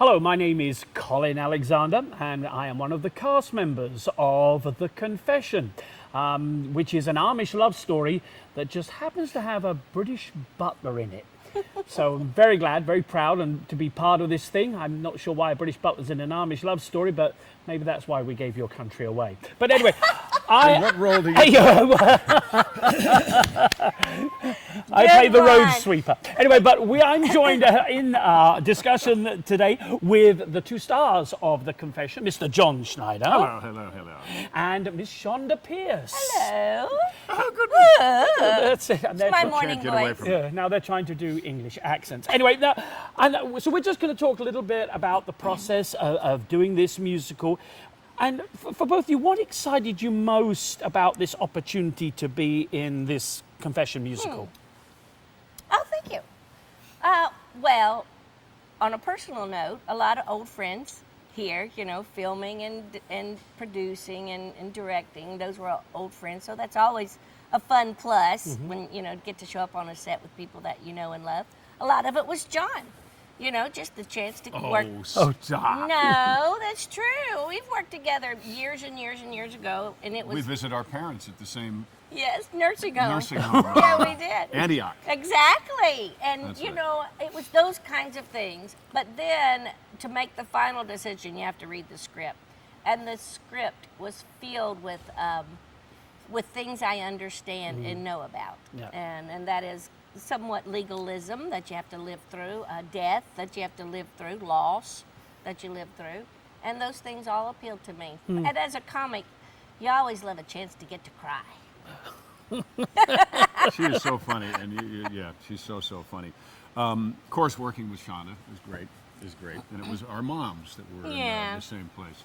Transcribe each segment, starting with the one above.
Hello, my name is Colin Alexander, and I am one of the cast members of The Confession, which is an Amish love story that just happens to have a British butler in it. So I'm very glad, very proud, and to be part of this thing. I'm not sure why a British butler's in an Amish love story, but maybe that's why we gave your country away. But anyway, what role do you play? I play the road sweeper. Anyway, but I'm joined in our discussion today with the two stars of The Confession, Mr. John Schneider. Hello. And Miss Chonda Pierce. Hello. Oh, good. That's it. It's my morning get away voice. from Yeah, now they're trying to do English accents. Anyway, so we're just going to talk a little bit about the process of doing this musical. And for both of you, what excited you most about this opportunity to be in this Confession musical? Oh, thank you. Well, on a personal note, a lot of old friends here, filming and producing and directing. Those were old friends, so that's always a fun plus when, get to show up on a set with people that you know and love. A lot of it was John. Just the chance to work. Stop. No, that's true. We've worked together years and years and years ago, and it was We visit our parents at the same yes, nursing home. nursing home. Yeah, we did. Antioch. Exactly. And, That's it was those kinds of things. But then to make the final decision, you have to read the script. And the script was filled with things I understand and know about. Yeah. And that is somewhat legalism that you have to live through, death that you have to live through, loss that you live through. And those things all appealed to me. And as a comic, you always love a chance to get to cry. She is so funny, and she's so funny. Of course, working with Chonda is great, and it was our moms that were in the same place.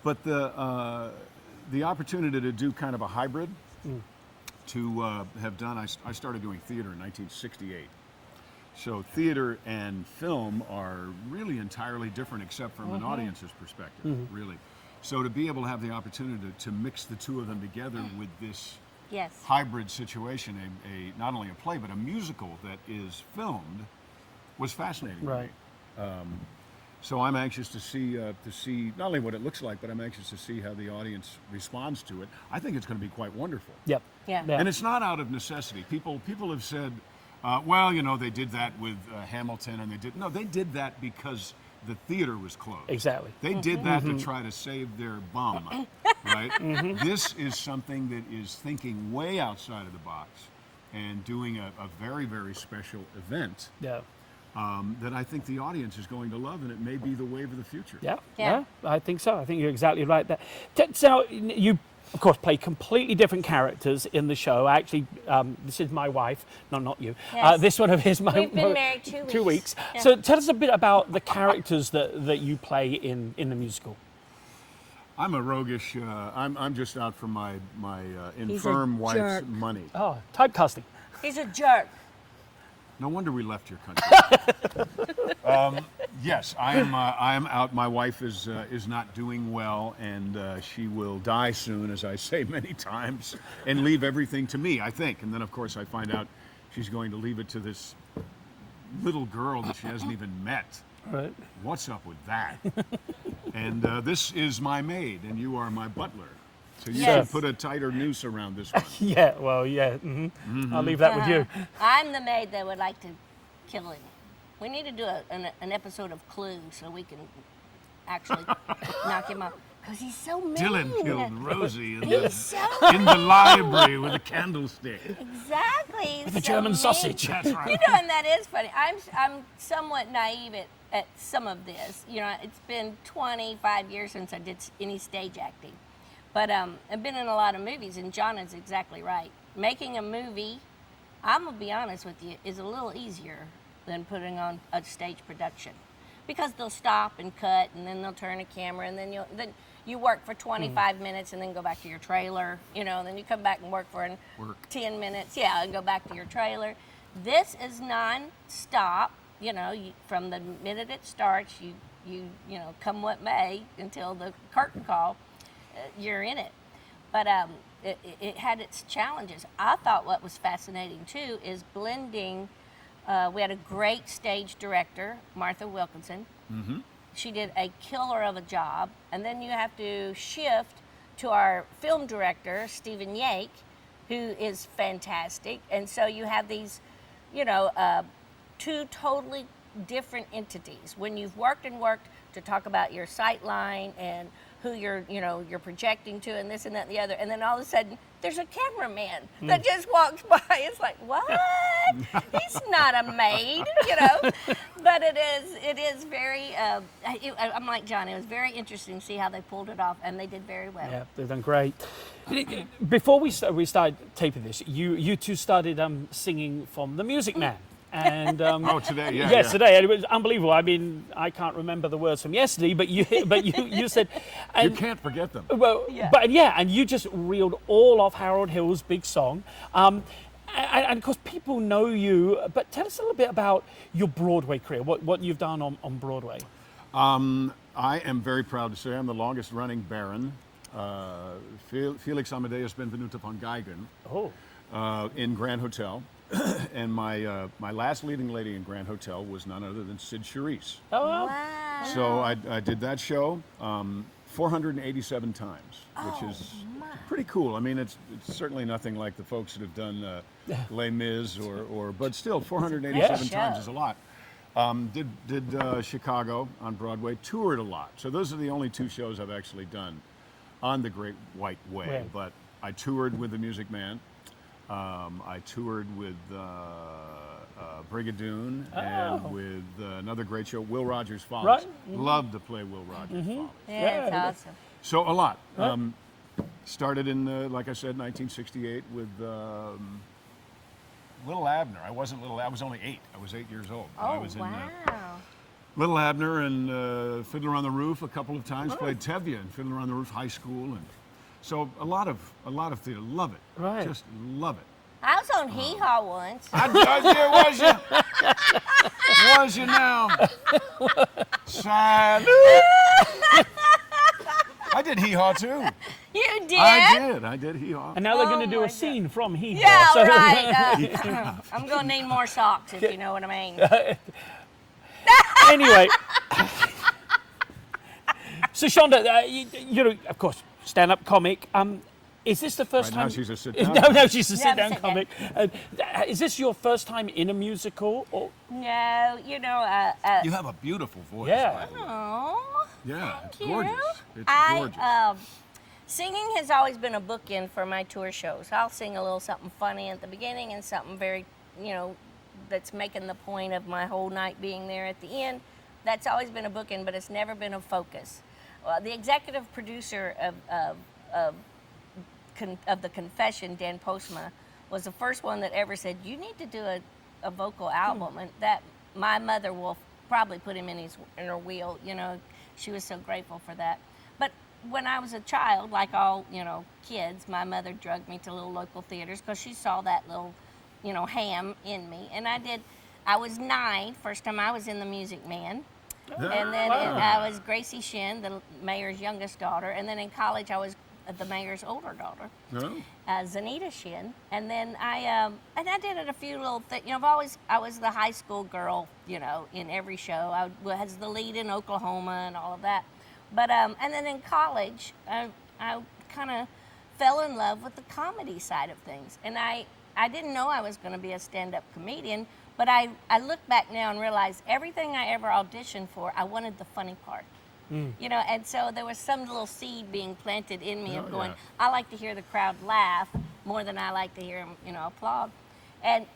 But the opportunity to do kind of a hybrid, to have done, I started doing theater in 1968. So theater and film are really entirely different, except from an audience's perspective, really. So to be able to have the opportunity to mix the two of them together with this hybrid situation, not only a play but a musical that is filmed, was fascinating. Right. To me. So I'm anxious to see not only what it looks like, but I'm anxious to see how the audience responds to it. I think it's going to be quite wonderful. Yep. Yeah. And it's not out of necessity. People have said, well, they did that with Hamilton, and they did that because the theater was closed. Exactly. They did that to try to save their bum, right? This is something that is thinking way outside of the box and doing a very, very special event Yeah. that I think the audience is going to love, and it may be the wave of the future. Yeah, I think so. I think you're exactly right there. So you, of course, play completely different characters in the show. Actually, this is my wife, not you. Yes. This one is my. We've been married 2 weeks. Yeah. So tell us a bit about the characters that you play in the musical. I'm a roguish. I'm just out for my infirm wife's jerk. money. Oh, typecasting. He's a jerk. No wonder we left your country. Yes, I am out. My wife is not doing well, and she will die soon, as I say many times, and leave everything to me, I think. And then, of course, I find out she's going to leave it to this little girl that she hasn't even met. Right. What's up with that? And this is my maid, and you are my butler. So you Yes. should put a tighter noose around this one. Yeah. Well, yeah. I'll leave that with you. I'm the maid that would like to kill him. We need to do an episode of Clue so we can actually knock him out. Because he's so mean. Dylan killed Rosie in He's the, so in the library with a candlestick. Exactly. With a German sausage. That's right. And that is funny. I'm somewhat naive at some of this. It's been 25 years since I did any stage acting. But I've been in a lot of movies, and John is exactly right. Making a movie, I'm going to be honest with you, is a little easier than putting on a stage production. Because they'll stop and cut, and then they'll turn a camera, and then you work for 25 minutes and then go back to your trailer, then you come back and work for 10 minutes, and go back to your trailer. This is non-stop, from the minute it starts, you come what may, until the curtain call, you're in it. But it had its challenges. I thought what was fascinating too is blending We had a great stage director, Martha Wilkinson. She did a killer of a job. And then you have to shift to our film director, Stephen Yake, who is fantastic. And so you have these, two totally different entities. When you've worked to talk about your sight line and who you're projecting to and this and that and the other, and then all of a sudden there's a cameraman that just walks by. It's like, what? He's not a maid, But it is very. I'm like John. It was very interesting to see how they pulled it off, and they did very well. Yeah, they've done great. Before we started taping this, you two started singing from The Music Man. And today, today, and it was unbelievable. I mean, I can't remember the words from yesterday, but you said, you can't forget them. Well, and you just reeled all off Harold Hill's big song, and of course people know you. But tell us a little bit about your Broadway career, what you've done on Broadway. I am very proud to say I'm the longest running Baron, Felix Amadeus Benvenuto von Geigen, in Grand Hotel. And my my last leading lady in Grand Hotel was none other than Sid Charisse. Oh, wow. Wow. So I did that show 487 times, which is pretty cool. I mean, it's certainly nothing like the folks that have done Les Mis but still 487 times is a lot. Did Chicago on Broadway, toured a lot. So those are the only two shows I've actually done on the Great White Way. Right. But I toured with The Music Man. I toured with Brigadoon and with another great show, Will Rogers Follies. Right. Loved to play Will Rogers Follies. Yeah, that's awesome. So a lot. Started in, like I said, 1968 with Little Abner. I was only 8. I was 8 years old. I was in Little Abner and Fiddler on the Roof a couple of times. Played Tevye in Fiddler on the Roof High School, and so a lot of theater. Love it. Right. Just love it. I was on Hee Haw once. Was you? Was you now? Sad. I did Hee Haw too. You did? I did Hee Haw. And now they're going to do my a scene from Hee Haw. Yeah, so- right. I'm going to need more socks, if you know what I mean. Anyway, so Chonda, you're of course stand-up comic. Is this the first time? Now she's a sit-down. No, she's a sit-down sit comic. Is this your first time in a musical? Or? No, You have a beautiful voice. Yeah. By the way. Oh, Yeah, it's thank gorgeous. you. It's gorgeous. Singing has always been a bookend for my tour shows. I'll sing a little something funny at the beginning and something very, that's making the point of my whole night being there at the end. That's always been a bookend, but it's never been a focus. The executive producer of The Confession, Dan Postma, was the first one that ever said, you need to do a vocal album. And that my mother will probably put him in her wheel. She was so grateful for that. But when I was a child, like all kids, my mother drugged me to little local theaters because she saw that little ham in me. And I was 9, first time I was in The Music Man. And then I was Gracie Shin, the mayor's youngest daughter. And then in college, I was the mayor's older daughter, Zanita Shin. And then I did it a few little things. I was the high school girl, in every show. I was the lead in Oklahoma and all of that. But and then in college, I kind of fell in love with the comedy side of things. And I didn't know I was going to be a stand-up comedian, but I look back now and realize everything I ever auditioned for, I wanted the funny part. And so there was some little seed being planted in me of going, I like to hear the crowd laugh more than I like to hear them, applaud. And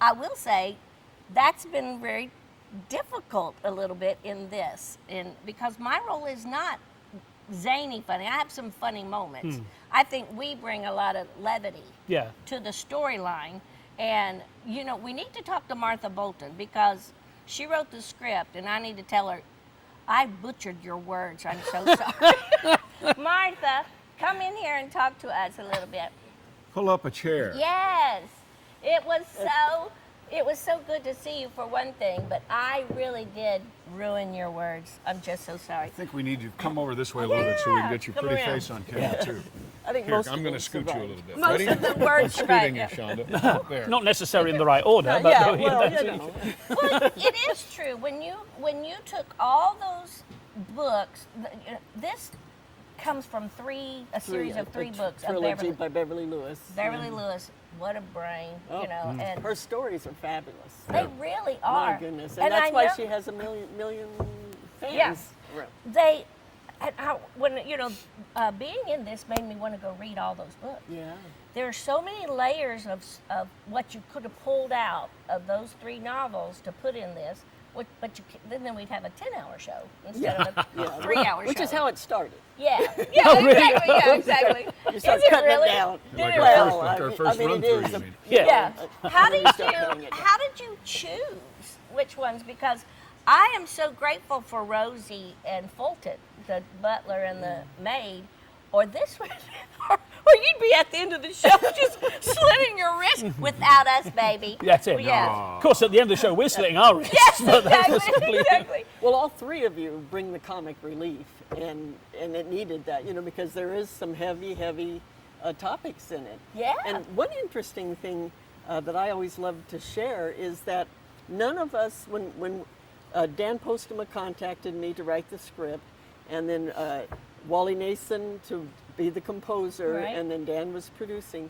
I will say that's been very difficult a little bit in this, because my role is not zany funny. I have some funny moments. I think we bring a lot of levity to the storyline. And, we need to talk to Martha Bolton because she wrote the script and I need to tell her, I butchered your words. I'm so sorry. Martha, come in here and talk to us a little bit. Pull up a chair. Yes. It was so It was so good to see you for one thing, but I really did ruin your words. I'm just so sorry. I think we need you to come over this way a little bit so we can get your Come pretty around. face on camera too. I think Here, most I'm of going to them scoot you a survived. little bit. Most Ready? of the words I'm survived, scooting you, yeah. Shonda. There. Not necessarily in the right order, but Yeah, you know, well, that's you it. know. Well, it is true. When you took all those books, this comes from a series of three books of trilogy by Beverly Lewis. Beverly Lewis. What a brain, Oh, you know, and her stories are fabulous. they really are. My goodness, and that's I why know she has a million fans. Yes. Right. they, and when being in this made me want to go read all those books. Yeah. There are so many layers of what you could have pulled out of those three novels to put in this. But then we'd have a 10-hour show instead of a 3-hour show. Which is how it started. Yeah, exactly. Yeah, exactly. You start Is it cutting really? it down. Did Like it our really? first- our first it run-through, is you a- mean. Yeah. How did start cutting you it down. how did you choose which ones? Because I am so grateful for Rosie and Fulton, the butler and the maid, or this one, or you'd be at the end of the show just slitting your wrist without us, baby. That's it. Yeah. Of course, at the end of the show, we're slitting our wrists. Yes, but that's exactly. Exactly. Well, all three of you bring the comic relief, and it needed that, because there is some heavy topics in it. Yeah. And one interesting thing that I always love to share is that none of us, when Dan Postema contacted me to write the script, and then Wally Nason to be the composer, Right. and then Dan was producing,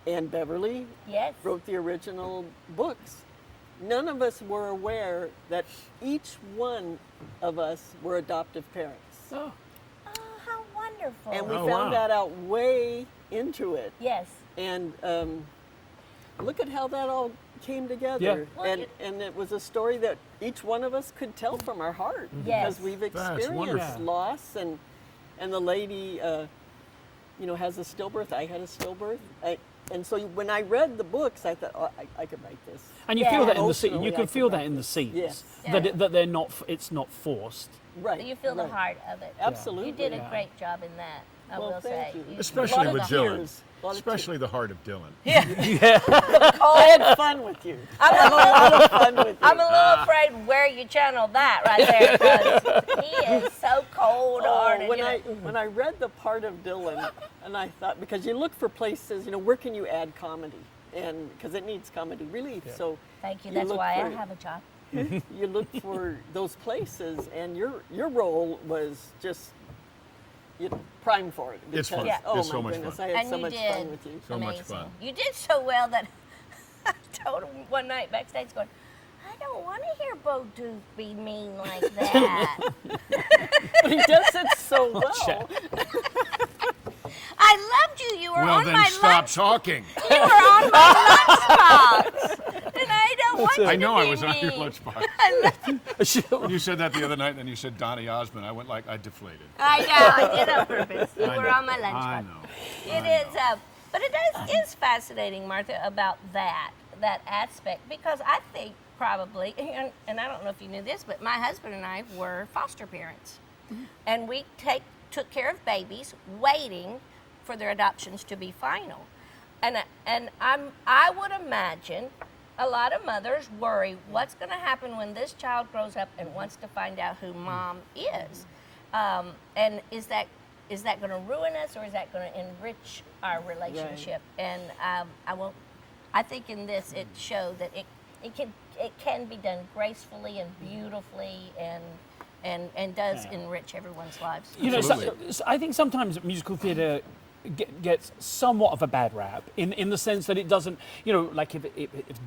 and Beverly Yes. wrote the original books. None of us were aware that each one of us were adoptive parents. Oh, Oh, how wonderful. And we Oh, found wow. that out way into it. Yes. And look at how that all came together. Yeah. Well, And it was a story that each one of us could tell from our heart Yes. because we've That's experienced wonderful. loss. And the lady, has a stillbirth. I had a stillbirth. And so when I read the books, I thought, oh, I could write this. and you Yeah. feel that in the scene. You Emotionally, can I feel could that in the scenes. Yes. That they're not. It's not forced. Right. You feel the right. heart of it. Absolutely. You did a Yeah. great job in that, I Well, will thank say. you. Especially A lot of with Dylan. tears. A lot of Especially the heart of Dylan. I had fun with you. I'm a A lot of fun with you. I'm a little afraid where you channeled that right there because he is so cold-hearted. When I read the part of Dylan, and I thought, because you look for places, where can you add comedy, and because it needs comedy relief. So Thank you. you That's look why I for- have a job. you look for those places, and your role was just prime for it. It's fun. because- Oh It's so my much goodness, fun. I had And so you much did fun with you. So much amazing. fun. You did so well that I told him one night backstage, going, I don't want to hear Bo Duke be mean like that. But he does it so well. I loved you. You were Well, on then my stop lunch. talking. You were on my lunchbox, and I don't want you I know to I be was on your mean. lunchbox. When you said that the other night, then you said Donny Osmond, I deflated. I know, I did on purpose. You I were know, on my lunchbox. I know. It is, but it is fascinating, Martha, about that aspect, because I think probably, and I don't know if you knew this, but my husband and I were foster parents, and we took care of babies, waiting for their adoptions to be final, and I would imagine a lot of mothers worry what's going to happen when this child grows up and wants to find out who mom is, and is that going to ruin us, or is that going to enrich our relationship? And I think in this it showed that it can be done gracefully and beautifully, and does enrich everyone's lives. Absolutely. I think sometimes musical theatre gets somewhat of a bad rap in the sense that it doesn't, like if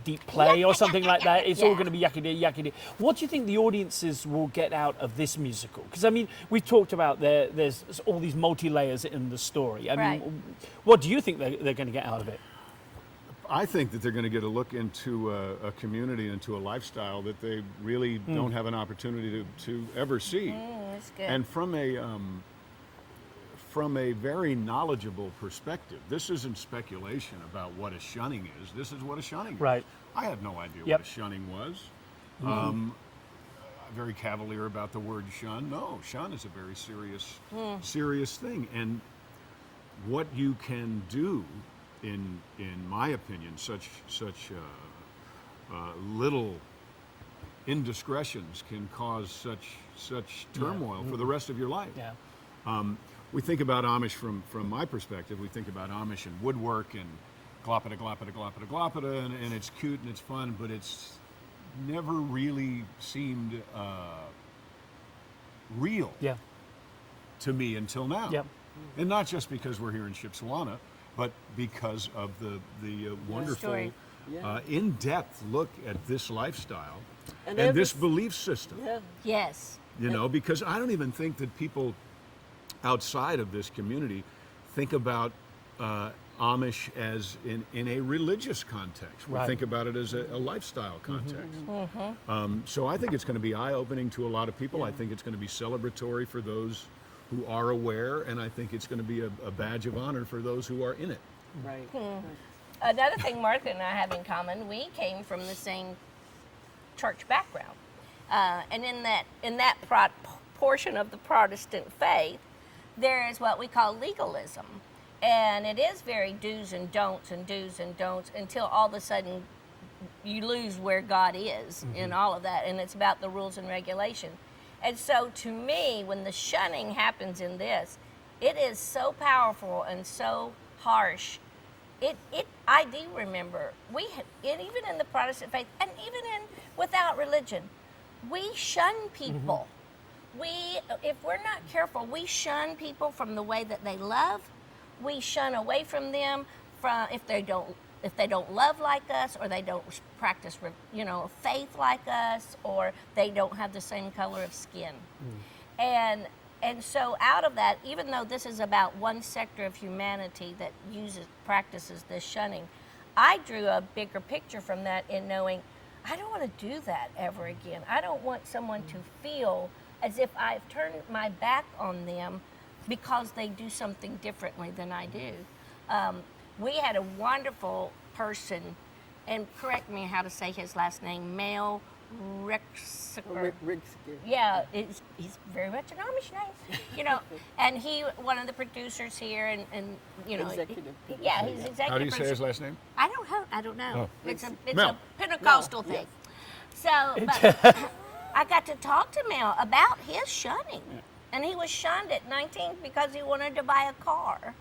deep play or something like that, it's all Yeah. going to be yakety. What do you think the audiences will get out of this musical? Because I mean, we've talked about there's all these multi-layers in the story. I Right. mean, what do you think they're going to get out of it? I think that they're going to get a look into a community, into a lifestyle that they really don't have an opportunity to ever see. That's good. And from a very knowledgeable perspective, this isn't speculation about what a shunning is. This is what a shunning is. Right. I had no idea Yep. what a shunning was. Very cavalier about the word shun. No, shun is a very serious thing. And what you can do, in my opinion, such little indiscretions can cause such turmoil for the rest of your life. Yeah. We think about Amish from my perspective. We think about Amish and woodwork and glopita, glopita, glopita, glopita, and it's cute and it's fun, but it's never really seemed real Yeah. to me until now. Yep. And not just because we're here in Shipshewana, but because of the wonderful, Story. in-depth look at this lifestyle And and every- this belief system. Yeah. Yes. You know, because I don't even think that people outside of this community think about Amish as in a religious context. We Right. think about it as a lifestyle context. So I think it's going to be eye-opening to a lot of people. I think it's going to be celebratory for those who are aware, and I think it's going to be a badge of honor for those who are in it. Right. Another thing Martha and I have in common, we came from the same church background. And in that portion of the Protestant faith, there is what we call legalism. And it is very do's and don'ts until all of a sudden you lose where God is in all of that. And it's about the rules and regulations. And so to me, when the shunning happens in this, it is so powerful and so harsh. I do remember, and even in the Protestant faith, and even without religion, we shun people. If we're not careful, we shun people from the way that they love. We shun away from them if they don't love like us, or they don't practice, faith like us, or they don't have the same color of skin. And so out of that, even though this is about one sector of humanity that practices this shunning, I drew a bigger picture from that in knowing I don't want to do that ever again. I don't want someone to feel as if I've turned my back on them because they do something differently than I do. We had a wonderful person, and correct me how to say his last name, Mel Rixiker. Yeah, he's very much an Amish name, and one of the producers here, and Executive producer. Yeah, he's executive. How do you say producer. his last name? I don't know. Oh. It's Mel. a Pentecostal thing. So, but I got to talk to Mel about his shunning, and he was shunned at 19 because he wanted to buy a car,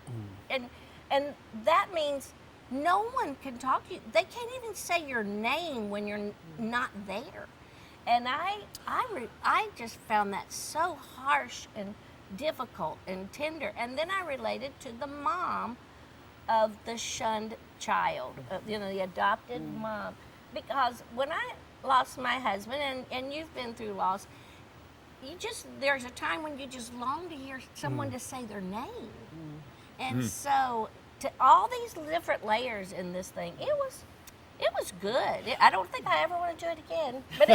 and that means no one can talk to you. They can't even say your name when you're not there. And I just found that so harsh and difficult and tender. And then I related to the mom of the shunned child, the adopted mom. Because when I lost my husband, and you've been through loss, there's a time when you just long to hear someone to say their name. And so to all these different layers in this thing, it was good. I don't think I ever want to do it again. But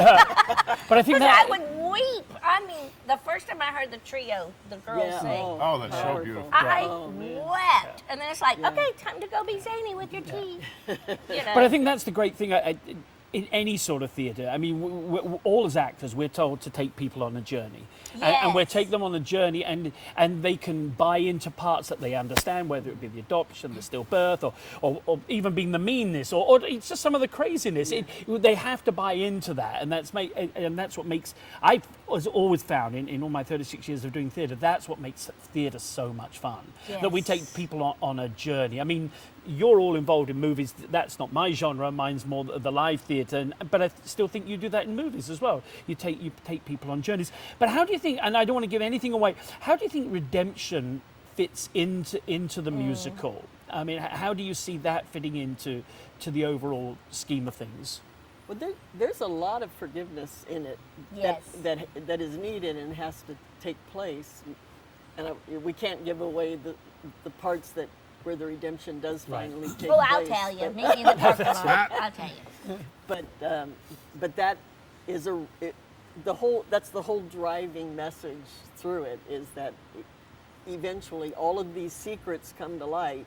But I think I would weep. I mean, the first time I heard the trio, the girls sing, Oh, that's so powerful. beautiful. I man. wept. And then it's like, okay, time to go be zany with your tea. But I think that's the great thing in any sort of theatre. I mean, all as actors, we're told to take people on a journey. And we Yes. take them on a journey, and they can buy into parts that they understand, whether it be the adoption, the stillbirth, or even being the meanness, or it's just some of the craziness. They have to buy into that, and that's what makes. I've always found in all my 36 years of doing theatre, that's what makes theatre so much fun. That we take Yes. people on a journey. I mean, you're all involved in movies. That's not my genre. Mine's more the live theatre. But I still think you do that in movies as well. You take people on journeys. But how do you think? And I don't want to give anything away. How do you think redemption fits into the musical? I mean, how do you see that fitting into the overall scheme of things? Well, there's a lot of forgiveness in it Yes. that is needed and has to take place. And we can't give away the parts where the redemption does finally take Well, place. I'll tell you. Meet me in the parking lot. I'll tell you. But that is that's the whole driving message through it, is that eventually all of these secrets come to light,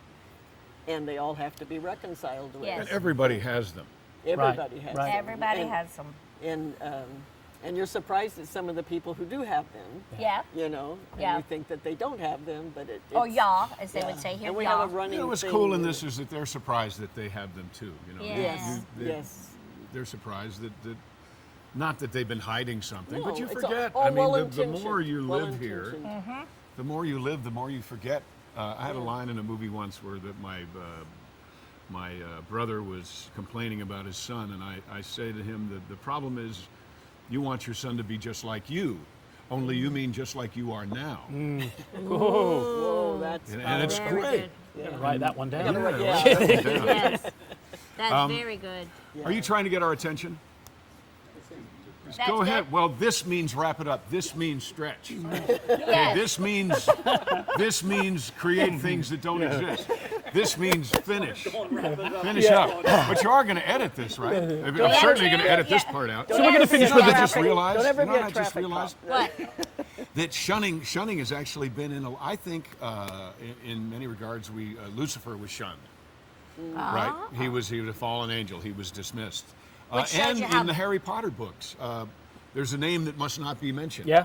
and they all have to be reconciled with. Yes. And everybody has them. Everybody has Right. them. Everybody has them. And you're surprised at some of the people who do have them. Yeah. And Yeah. you think that they don't have them, but Or it's- y'all, as they would yeah. say here. And we y'all. have a running You know what's thing cool in with this is that they're surprised that they have them too. Yes. Yes. they're surprised that not that they've been hiding something, but No, you it's forget. all I mean, the well-intentioned, more you live here, well-intentioned. the more you live, the more you forget. I had a line in a movie once where my brother was complaining about his son, and I say to him that the problem is you want your son to be just like you, only you mean just like you are now. Whoa, that's And it's Very great. good. Gotta write that one down. Yeah. Write that down. Yes. That's very good. Are you trying to get our attention? That's Go ahead. good. Well, this means wrap it up. This means stretch. Yes. This means create things that don't exist. This means finish. Finish up. But you are going to edit this, right? I'm certainly going to edit this part out. So we're going to finish with I the just realized. Don't ever you know be a what I just traffic realized What? that shunning has actually been I think in many regards Lucifer was shunned. Right? He was a fallen angel. He was dismissed. Which shows And you how- in the Harry Potter books, there's a name that must not be mentioned. Yeah.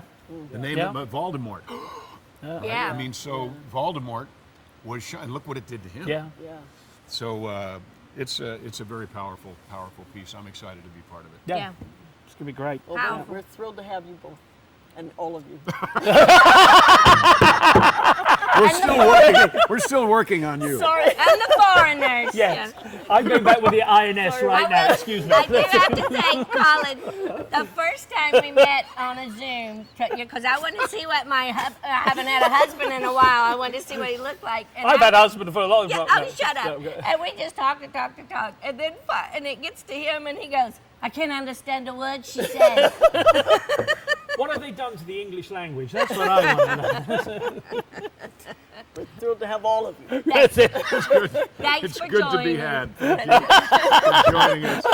The name Yeah. of Voldemort. Yeah. I mean, so Voldemort was shunned. Look what it did to him. Yeah. Yeah. So it's a very powerful piece. I'm excited to be part of it. Yeah. Yeah. It's going to be great. Well, Powerful. we're thrilled to have you both, and all of you. We're still working on you. Sorry, and the foreigners. Yes. I'm going back with the INS right now. Excuse me. I do have to say, Colin, the first time we met on a Zoom, because I wanted to see what I haven't had a husband in a while. I wanted to see what he looked like. And I've had a husband for a long Yeah, time. oh, shut up. And we just talk, and then and it gets to him, and he goes, "I can't understand a word she says." What have they done to the English language? That's what I want to know. We're thrilled to have all of you. That's it. Thanks It's for good to be joining. had. Thank you for joining us.